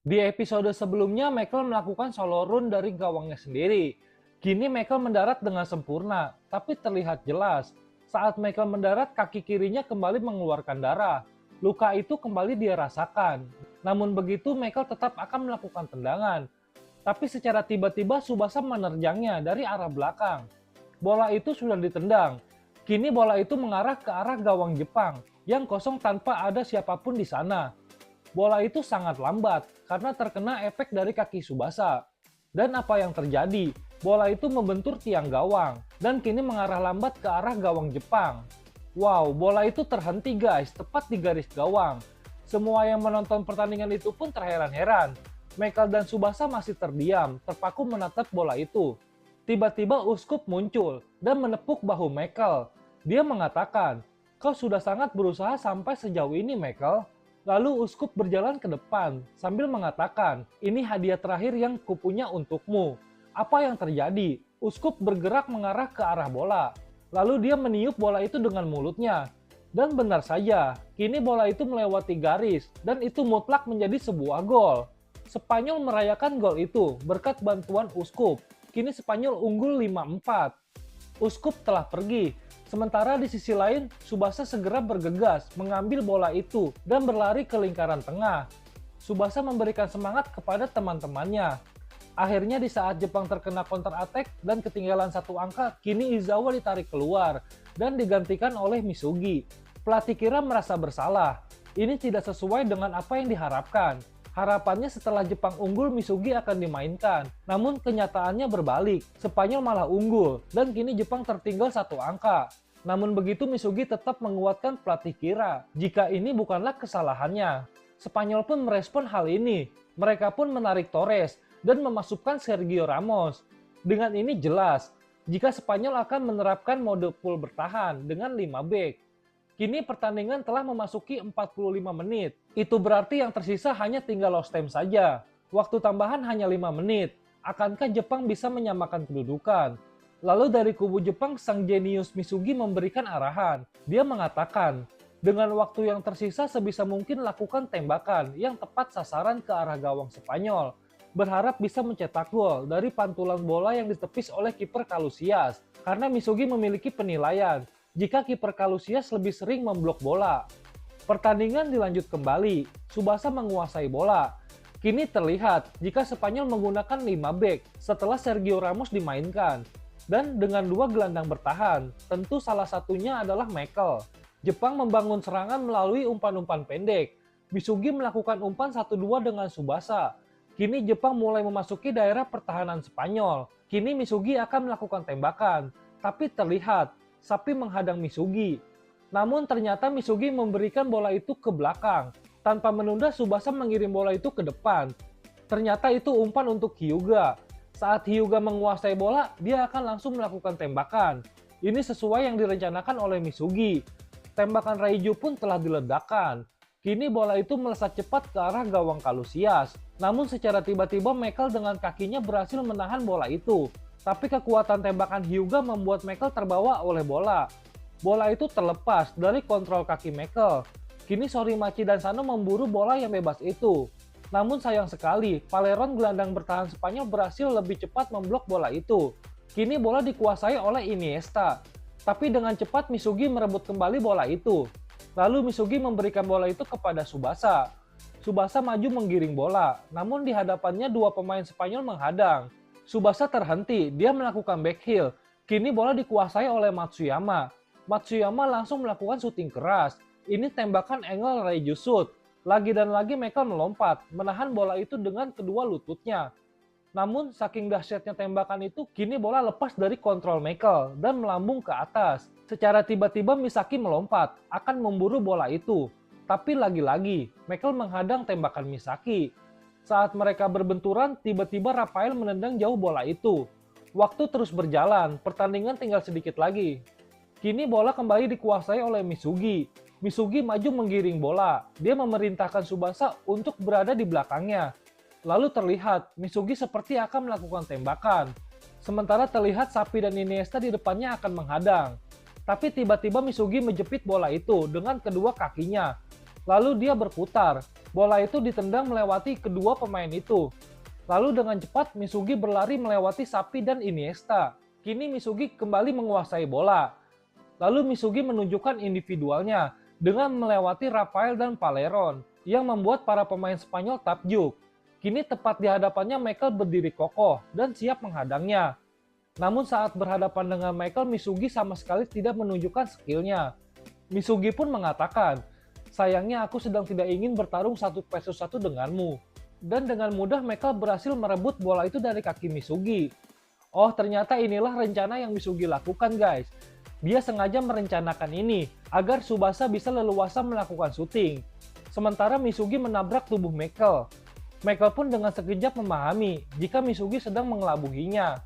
Di episode sebelumnya, Michael melakukan solo run dari gawangnya sendiri. Kini Michael mendarat dengan sempurna, tapi terlihat jelas. Saat Michael mendarat, kaki kirinya kembali mengeluarkan darah. Luka itu kembali dia rasakan. Namun begitu, Michael tetap akan melakukan tendangan. Tapi secara tiba-tiba Tsubasa menerjangnya dari arah belakang. Bola itu sudah ditendang. Kini bola itu mengarah ke arah gawang Jepang yang kosong tanpa ada siapapun di sana. Bola itu sangat lambat karena terkena efek dari kaki Tsubasa. Dan apa yang terjadi? Bola itu membentur tiang gawang dan kini mengarah lambat ke arah gawang Jepang. Wow, bola itu terhenti guys, tepat di garis gawang. Semua yang menonton pertandingan itu pun terheran-heran. Michael dan Tsubasa masih terdiam, terpaku menatap bola itu. Tiba-tiba Uskup muncul dan menepuk bahu Michael. Dia mengatakan, "Kau sudah sangat berusaha sampai sejauh ini, Michael." Lalu Uskup berjalan ke depan sambil mengatakan, "Ini hadiah terakhir yang kupunya untukmu." Apa yang terjadi? Uskup bergerak mengarah ke arah bola. Lalu dia meniup bola itu dengan mulutnya. Dan benar saja, kini bola itu melewati garis dan itu mutlak menjadi sebuah gol. Spanyol merayakan gol itu berkat bantuan Uskup. Kini Spanyol unggul 5-4. Uskup telah pergi. Sementara di sisi lain, Tsubasa segera bergegas mengambil bola itu dan berlari ke lingkaran tengah. Tsubasa memberikan semangat kepada teman-temannya. Akhirnya di saat Jepang terkena counter attack dan ketinggalan satu angka, kini Izawa ditarik keluar dan digantikan oleh Misugi. Pelatih kira merasa bersalah. Ini tidak sesuai dengan apa yang diharapkan. Harapannya setelah Jepang unggul, Misugi akan dimainkan. Namun kenyataannya berbalik, Spanyol malah unggul, dan kini Jepang tertinggal satu angka. Namun begitu Misugi tetap menguatkan pelatih kira, jika ini bukanlah kesalahannya. Spanyol pun merespon hal ini. Mereka pun menarik Torres dan memasukkan Sergio Ramos. Dengan ini jelas, jika Spanyol akan menerapkan mode full bertahan dengan 5 back. Kini pertandingan telah memasuki 45 menit. Itu berarti yang tersisa hanya tinggal lost time saja. Waktu tambahan hanya 5 menit. Akankah Jepang bisa menyamakan kedudukan? Lalu dari kubu Jepang, sang jenius Misugi memberikan arahan. Dia mengatakan, dengan waktu yang tersisa sebisa mungkin lakukan tembakan yang tepat sasaran ke arah gawang Spanyol. Berharap bisa mencetak gol dari pantulan bola yang ditepis oleh kiper Calusias. Karena Misugi memiliki penilaian jika kiper Calusias lebih sering memblok bola. Pertandingan dilanjut kembali, Tsubasa menguasai bola. Kini terlihat jika Spanyol menggunakan 5 back setelah Sergio Ramos dimainkan. Dan dengan dua gelandang bertahan, tentu salah satunya adalah Michael. Jepang membangun serangan melalui umpan-umpan pendek. Misugi melakukan umpan 1-2 dengan Tsubasa. Kini Jepang mulai memasuki daerah pertahanan Spanyol. Kini Misugi akan melakukan tembakan, tapi terlihat Sapi menghadang Misugi. Namun ternyata Misugi memberikan bola itu ke belakang. Tanpa menunda, Tsubasa mengirim bola itu ke depan. Ternyata itu umpan untuk Hyuga. Saat Hyuga menguasai bola, dia akan langsung melakukan tembakan. Ini sesuai yang direncanakan oleh Misugi. Tembakan Raiju pun telah diledakkan. Kini bola itu melesat cepat ke arah gawang Calusias. Namun secara tiba-tiba Michael dengan kakinya berhasil menahan bola itu. Tapi kekuatan tembakan Hyuga membuat Michael terbawa oleh bola. Bola itu terlepas dari kontrol kaki Michael. Kini Sorimachi dan Sano memburu bola yang bebas itu. Namun sayang sekali, Paleron gelandang bertahan Spanyol berhasil lebih cepat memblok bola itu. Kini bola dikuasai oleh Iniesta. Tapi dengan cepat Misugi merebut kembali bola itu. Lalu Misugi memberikan bola itu kepada Tsubasa. Tsubasa maju menggiring bola, namun di hadapannya dua pemain Spanyol menghadang. Tsubasa terhenti, dia melakukan backheel. Kini bola dikuasai oleh Matsuyama. Matsuyama langsung melakukan syuting keras. Ini tembakan angle Raiju shoot. Lagi dan lagi Michael melompat, menahan bola itu dengan kedua lututnya. Namun saking dahsyatnya tembakan itu, kini bola lepas dari kontrol Michael dan melambung ke atas. Secara tiba-tiba Misaki melompat, akan memburu bola itu. Tapi lagi-lagi, Michael menghadang tembakan Misaki. Saat mereka berbenturan, tiba-tiba Rafael menendang jauh bola itu. Waktu terus berjalan, pertandingan tinggal sedikit lagi. Kini bola kembali dikuasai oleh Misugi. Misugi maju menggiring bola. Dia memerintahkan Tsubasa untuk berada di belakangnya. Lalu terlihat Misugi seperti akan melakukan tembakan. Sementara terlihat Sapi dan Iniesta di depannya akan menghadang. Tapi tiba-tiba Misugi menjepit bola itu dengan kedua kakinya. Lalu dia berputar. Bola itu ditendang melewati kedua pemain itu. Lalu dengan cepat Misugi berlari melewati Xavi dan Iniesta. Kini Misugi kembali menguasai bola. Lalu Misugi menunjukkan individualnya dengan melewati Rafael dan Paleron yang membuat para pemain Spanyol takjub. Kini tepat di hadapannya Michael berdiri kokoh dan siap menghadangnya. Namun saat berhadapan dengan Michael, Misugi sama sekali tidak menunjukkan skillnya. Misugi pun mengatakan, "Sayangnya aku sedang tidak ingin bertarung 1 vs 1 denganmu." Dan dengan mudah Michael berhasil merebut bola itu dari kaki Misugi. Oh, ternyata inilah rencana yang Misugi lakukan, guys. Dia sengaja merencanakan ini agar Tsubasa bisa leluasa melakukan syuting. Sementara Misugi menabrak tubuh Michael. Michael pun dengan sekejap memahami jika Misugi sedang mengelabuhinya.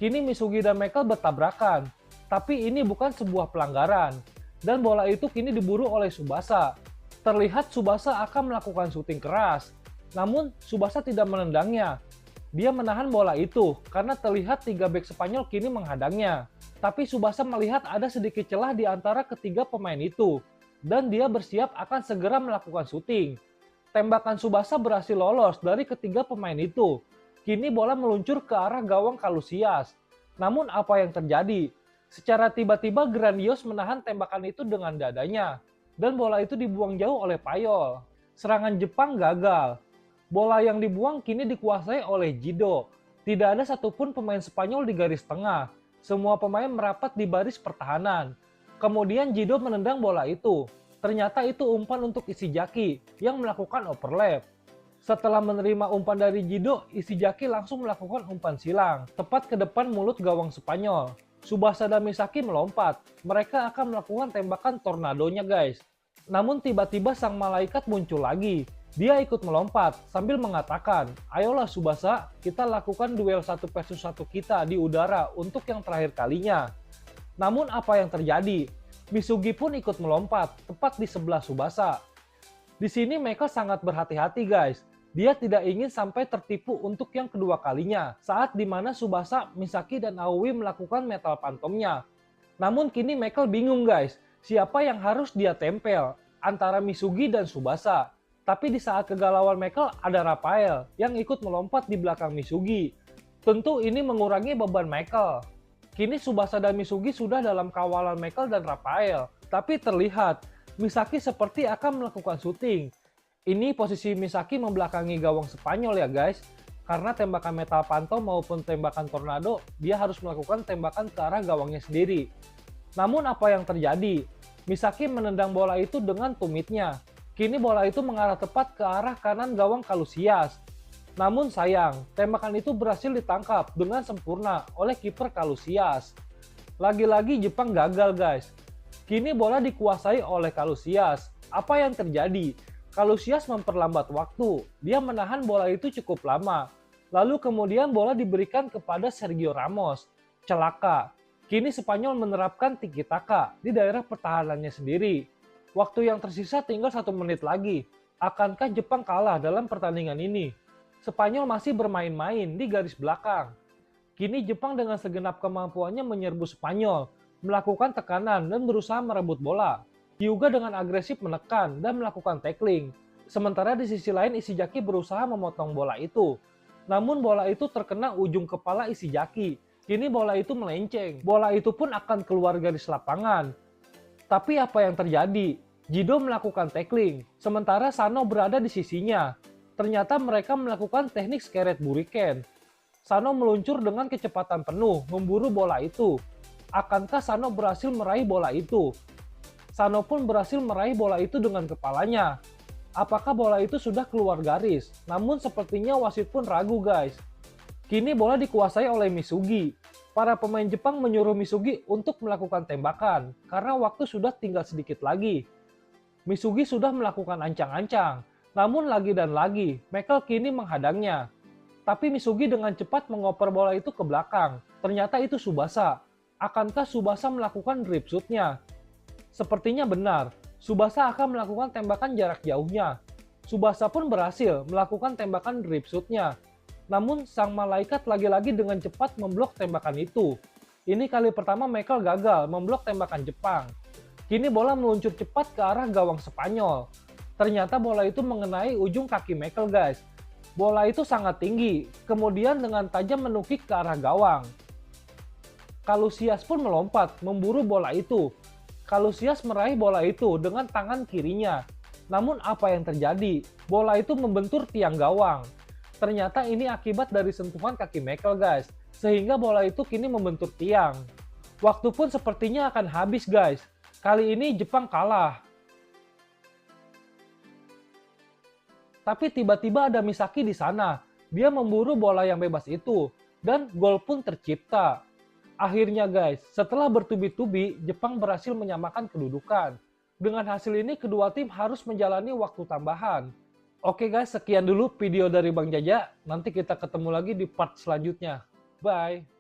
Kini Misugi dan Michael bertabrakan, tapi ini bukan sebuah pelanggaran. Dan bola itu kini diburu oleh Tsubasa. Terlihat Tsubasa akan melakukan syuting keras, namun Tsubasa tidak menendangnya. Dia menahan bola itu karena terlihat 3 bek Spanyol kini menghadangnya. Tapi Tsubasa melihat ada sedikit celah di antara ketiga pemain itu, dan dia bersiap akan segera melakukan syuting. Tembakan Tsubasa berhasil lolos dari ketiga pemain itu. Kini bola meluncur ke arah gawang Calusias. Namun apa yang terjadi? Secara tiba-tiba Grandios menahan tembakan itu dengan dadanya, dan bola itu dibuang jauh oleh Payol. Serangan Jepang gagal. Bola yang dibuang kini dikuasai oleh Jido. Tidak ada satupun pemain Spanyol di garis tengah. Semua pemain merapat di baris pertahanan. Kemudian Jido menendang bola itu. Ternyata itu umpan untuk Ishizaki yang melakukan overlap. Setelah menerima umpan dari Jido, Ishizaki langsung melakukan umpan silang, tepat ke depan mulut gawang Spanyol. Tsubasa dan Misaki melompat. Mereka akan melakukan tembakan tornadonya, guys. Namun tiba-tiba sang malaikat muncul lagi. Dia ikut melompat sambil mengatakan, "Ayolah Tsubasa, kita lakukan duel 1 vs 1 kita di udara untuk yang terakhir kalinya." Namun apa yang terjadi? Misugi pun ikut melompat, tepat di sebelah Tsubasa. Di sini Michael sangat berhati-hati, guys. Dia tidak ingin sampai tertipu untuk yang kedua kalinya, saat dimana Tsubasa, Misaki, dan Aoi melakukan metal pantomnya. Namun kini Michael bingung, guys. Siapa yang harus dia tempel? Antara Misugi dan Tsubasa. Tapi di saat kegalauan Michael ada Rafael yang ikut melompat di belakang Misugi. Tentu ini mengurangi beban Michael. Kini Tsubasa dan Misugi sudah dalam kawalan Michael dan Rafael. Tapi terlihat Misaki seperti akan melakukan syuting. Ini posisi Misaki membelakangi gawang Spanyol ya guys. Karena tembakan metal pantom maupun tembakan tornado, dia harus melakukan tembakan ke arah gawangnya sendiri. Namun apa yang terjadi? Misaki menendang bola itu dengan tumitnya. Kini bola itu mengarah tepat ke arah kanan gawang Calusias. Namun sayang, tembakan itu berhasil ditangkap dengan sempurna oleh kiper Calusias. Lagi-lagi Jepang gagal guys. Kini bola dikuasai oleh Calusias. Apa yang terjadi? Calusias memperlambat waktu. Dia menahan bola itu cukup lama. Lalu kemudian bola diberikan kepada Sergio Ramos. Celaka. Kini Spanyol menerapkan tiki taka di daerah pertahanannya sendiri. Waktu yang tersisa tinggal 1 menit lagi. Akankah Jepang kalah dalam pertandingan ini? Spanyol masih bermain-main di garis belakang. Kini Jepang dengan segenap kemampuannya menyerbu Spanyol, melakukan tekanan dan berusaha merebut bola. Hyuga dengan agresif menekan dan melakukan tackling. Sementara di sisi lain Ishizaki berusaha memotong bola itu. Namun bola itu terkena ujung kepala Ishizaki. Kini bola itu melenceng. Bola itu pun akan keluar garis lapangan. Tapi apa yang terjadi? Jido melakukan tackling, sementara Sano berada di sisinya. Ternyata mereka melakukan teknik skeret buriken. Sano meluncur dengan kecepatan penuh, memburu bola itu. Akankah Sano berhasil meraih bola itu? Sano pun berhasil meraih bola itu dengan kepalanya. Apakah bola itu sudah keluar garis? Namun sepertinya wasit pun ragu guys. Kini bola dikuasai oleh Misugi. Para pemain Jepang menyuruh Misugi untuk melakukan tembakan, karena waktu sudah tinggal sedikit lagi. Misugi sudah melakukan ancang-ancang, namun lagi dan lagi, Michael kini menghadangnya. Tapi Misugi dengan cepat mengoper bola itu ke belakang. Ternyata itu Tsubasa. Akankah Tsubasa melakukan drip shoot-nya? Sepertinya benar, Tsubasa akan melakukan tembakan jarak jauhnya. Tsubasa pun berhasil melakukan tembakan drip shoot-nya. Namun sang malaikat lagi-lagi dengan cepat memblok tembakan itu. Ini kali pertama Michael gagal memblok tembakan Jepang. Kini bola meluncur cepat ke arah gawang Spanyol. Ternyata bola itu mengenai ujung kaki Michael guys. Bola itu sangat tinggi, kemudian dengan tajam menukik ke arah gawang. Calusius pun melompat, memburu bola itu. Calusius meraih bola itu dengan tangan kirinya. Namun apa yang terjadi? Bola itu membentur tiang gawang. Ternyata ini akibat dari sentuhan kaki Michael guys, sehingga bola itu kini membentur tiang. Waktu pun sepertinya akan habis guys. Kali ini Jepang kalah. Tapi tiba-tiba ada Misaki di sana. Dia memburu bola yang bebas itu, dan gol pun tercipta. Akhirnya guys, setelah bertubi-tubi, Jepang berhasil menyamakan kedudukan. Dengan hasil ini, kedua tim harus menjalani waktu tambahan. Oke guys, sekian dulu video dari Bang Jaja. Nanti kita ketemu lagi di part selanjutnya. Bye!